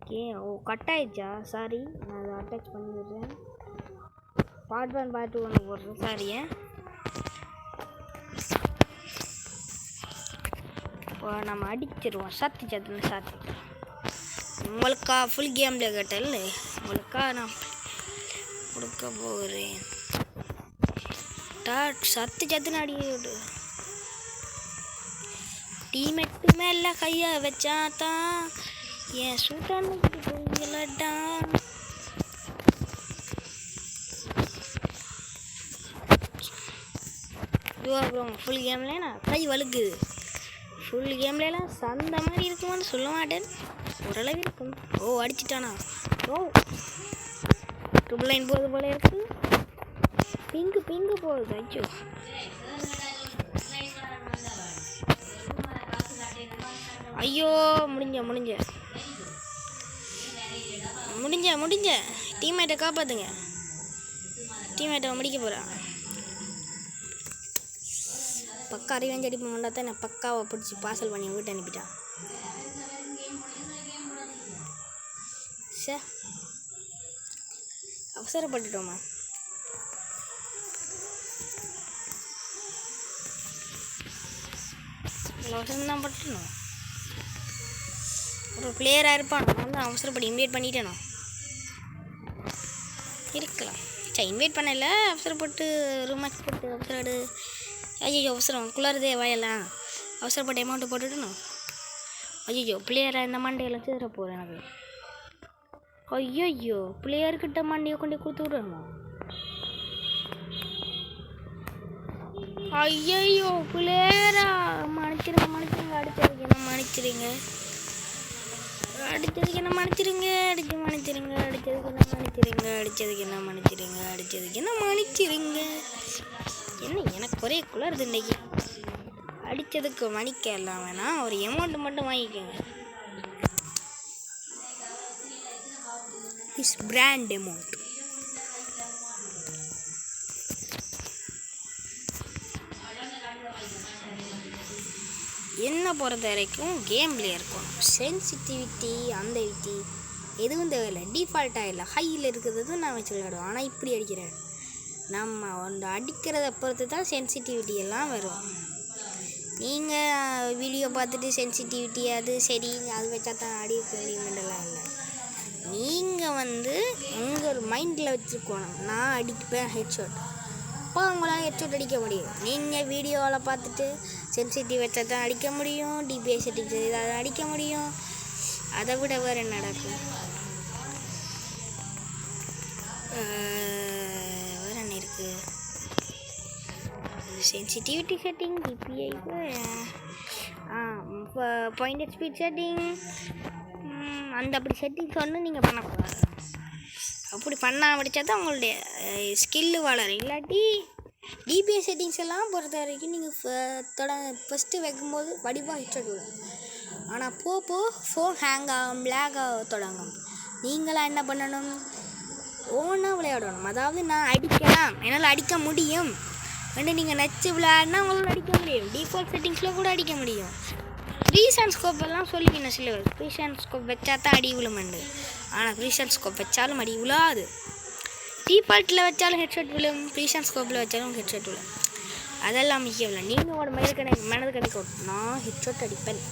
ஓ cut ஆயிடுச்சா? Sorry, நான் அதை அட்டாச் பண்ணிடுறேன். பார்ட் 1 பார்ட் 2 போடுறேன். சாரியே. இப்போ நம்ம அடிச்சிருவோம். சாத்தி உங்களுக்கா ஃபுல் கேமில் கேட்டல, உங்களுக்கா நான் கொடுக்க போகிறேன். சத்துன்னு அடிக்கிட்டு டீமெட்டு மேலே கையை வச்சா தான் என் சூட்டானுக்கு போயிடலடா. அப்புறம் ஃபுல் கேம்ல நான் கை வழுக்குது. ஃபுல் கேம்லாம் சந்த மாதிரி இருக்குமான்னு சொல்ல மாட்டேன், ஓரளவு இருக்கும். ஓ அடிச்சிட்டானா? ஓ ட்ரிபிள் லைன் போகுது போல இருக்கு. பிங்கு போகுது. ஐயோ ஐயோ முடிஞ்ச டீம்மேட்டை காப்பாற்றுங்க. டீம்மேட்டை முடிக்க போகிறான். பக்கா அறிவஞ்சு அடிப்பு பண்ணாதான் நான் பக்காவை பிடிச்சி பார்சல் பண்ணி வீட்டை அனுப்பிட்டான். அவசரப்பட்டுட்டோமா? அவசரம்தான் பட்டுணும். ஒரு பிளேயராக இருப்பான், நான் வந்து அவசரப்பட்டு இன்வைட் பண்ணிட்டேனோ இருக்கலாம். சரி, இன்வைட் பண்ணல, அவசரப்பட்டு ரூமேக்ஸ் போட்டு அவசரப்படு. ஐயோ அவசரம் குளருதே வாயெல்லாம். அவசரப்பட்டு அமௌண்ட்டு போட்டுட்டணும். ஐயோ பிளேயராக இந்த மண்டையெல்லாம் சேர போகிறேன் எனக்கு. ஐயோ பிளேயர்கிட்ட மண்டையை கொண்டு கொடுத்து விடணுமா? ஐயோ பிளேயரா, மன்னிச்சிருங்க அடிச்சதுக்கு என்ன மன்னிச்சிருங்க. என்ன எனக்கு ஒரே குளருது இன்னைக்கு. அடித்ததுக்கு மன்னிக்க எல்லாம் வேணாம், ஒரு அமௌண்ட் மட்டும் வாங்கிக்கோங்க. Is brand amount. என்ன பொறுத்த வரைக்கும் கேம்லேயே இருக்கணும். சென்சிட்டிவிட்டி அந்த விட்டி எதுவும் தேவையில்லை, டிஃபால்ட்டாக இல்லை. ஹையில் இருக்கிறது நான் வச்சு விளையாடுவோம். ஆனால் இப்படி அடிக்கிறேன், நம்ம ஒன்று அடிக்கிறத பொறுத்து தான் சென்சிட்டிவிட்டி எல்லாம் வரும். நீங்கள் வீடியோ பார்த்துட்டு சென்சிட்டிவிட்டி அது சரி அது வச்சா தான் அடிக்க முடியுமெல்லாம் இல்லை. நீங்கள் வந்து உங்கள் மைண்டில் வச்சுருக்கணும், நான் அடிப்பேன் ஹெட்ஷாட். அப்போ அவங்களால ஹெட்ஷாட் அடிக்க முடியும். நீங்கள் வீடியோவில் பார்த்துட்டு சென்சிட்டிவ் வச்சா தான் அடிக்க முடியும், டிபிஐ செட்டிங்ஸ் ஏதாவது அடிக்க முடியும். அதை விட வேறு என்ன நடக்கும்? வேறு என்ன இருக்குது? Sensitivity setting, DPI, point speed setting, அந்த அப்படி செட்டிங்ஸ் ஒன்று நீங்கள் பண்ணக்கூடாது. அப்படி பண்ண படித்தா தான் உங்களுடைய ஸ்கில்லு வளரும். இல்லாட்டி டிபிஐ செட்டிங்ஸ் எல்லாம் பொறுத்த வரைக்கும் நீங்கள் ஃபஸ்ட்டு வைக்கும்போது வடிவாக ஹெட்ஷாட் விடும். ஆனால் ஃபோன் ஹேங் ஆகும், லேக் ஆக தொடங்கும். நீங்களாம் என்ன பண்ணணும்? ஓனாக விளையாடணும். அதாவது நான் அடிக்கலாம், என்னால் அடிக்க முடியும் வந்து நீங்கள் நச்சு விளையாடினா உங்களால் அடிக்க முடியும். டிஃபால்ட் செட்டிங்ஸில் கூட அடிக்க முடியும். ப்ரீசன் ஸ்கோப் எல்லாம் சொல்லிக்கணும். சில ப்ரீசன் ஸ்கோப் வச்சா தான் அடி விழுமண்டு. ஆனால் ப்ரீசன் ஸ்கோப் வச்சாலும் அடி விழாது. டிஃபால்ட்டில் வச்சாலும் ஹெட்ஷாட் விழும், ப்ரீசன் ஸ்கோப்பில் வச்சாலும் ஹெட்ஷாட் விழும். அதெல்லாம் முக்கியம் இல்லை. நீங்கள் ஒரு மனது கணக்கு நான் ஹெட்ஷாட் அடிப்பேன்,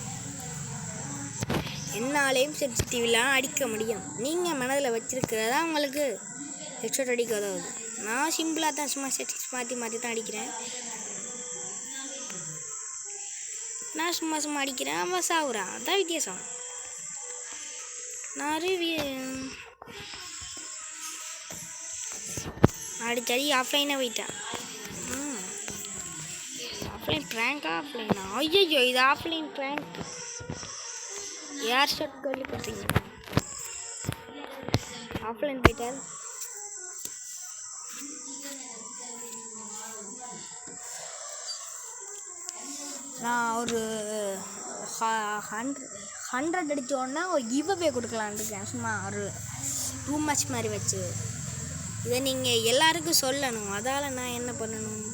என்னாலேயும் சென்சிட்டிவ்லாம் அடிக்க முடியும். நீங்கள் மனதில் வச்சுருக்கிறதா உங்களுக்கு ஹெட்ஷாட் அடிக்க உதவுது. நான் சிம்பிளாக தான் சும்மா செட்டிங்ஸ் மாற்றி தான் அடிக்கிறேன். நான் சும்மா அடிக்கிறேன், அவன் சாவுறான். அதான் வித்தியாசம். நான் அடிச்சடி ஆஃப்லைனாக போயிட்டேன். Offline prank. ஆஃப்லைனா? ஐயோ இது ஆஃப்லைன் ப்ராங்க். யார் ஷாட் கேள்விப்பட்டீங்க? ஆஃப்லைன் போயிட்டார். நான் ஒரு 100 அடித்தோன்னா ஒரு கிவ்அவே கொடுக்கலான்னு இருக்கேன். சும்மா ஒரு 2 மேட்ச் மாதிரி வச்சு. இதை நீங்கள் எல்லாருக்கும் சொல்லணும். அதால் நான் என்ன பண்ணணும்,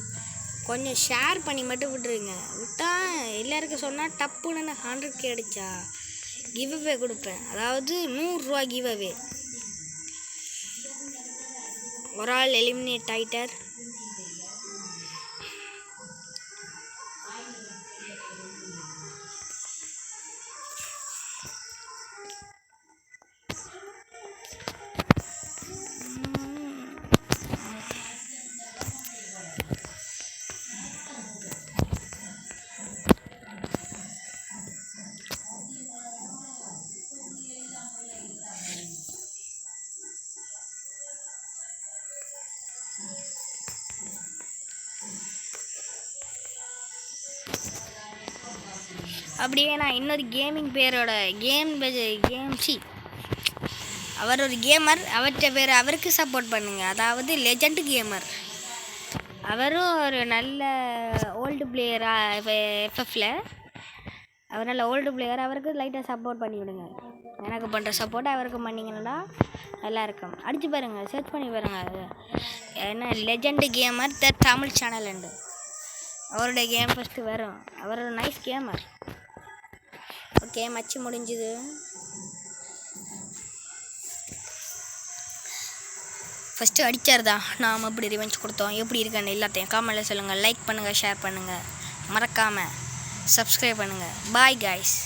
கொஞ்சம் ஷேர் பண்ணி மட்டும் விட்டுருங்க. விட்டால் எல்லாருக்கும் சொன்னால் டப்புன்னு 100K அடித்தா கிவ் அவே கொடுப்பேன். அதாவது 100 ரூபா கிவ் அவே. ஒரு ஆள் எலிமினேட் ஆயிட்டார். அப்படியே நான் இன்னொரு கேமிங் பேரோட அவர் ஒரு கேமர். அவர்கிட்ட பேர் அவருக்கு சப்போர்ட் பண்ணுங்கள். அதாவது லெஜண்ட் கேமர். அவரும் ஒரு நல்ல ஓல்டு பிளேயராக எஃப்எஃப்ல. அவர் நல்ல ஓல்டு பிளேயர். அவருக்கு லைட்டாக சப்போர்ட் பண்ணி விடுங்க. எனக்கு பண்ணுற சப்போர்ட் அவருக்கு பண்ணிங்கன்னா நல்லா இருக்கும். அடித்து பாருங்கள், சர்ச் பண்ணி பாருங்கள். ஏன்னா லெஜண்ட் கேமர் தமிழ் சேனல் உண்டு. அவருடைய கேம் ஃபஸ்ட்டு வரும். அவர் ஒரு நைஸ் கேமர். ஓகே, மச்சு முடிஞ்சுது. ஃபஸ்ட்டு அடித்தார் தான். நாம் எப்படி ரிவெஞ்ச் கொடுத்தோம், எப்படி இருக்குன்னு எல்லாத்தையும் காமெண்ட்டில் சொல்லுங்கள். லைக் பண்ணுங்கள், ஷேர் பண்ணுங்கள், மறக்காமல் சப்ஸ்கிரைப் பண்ணுங்கள். Bye guys.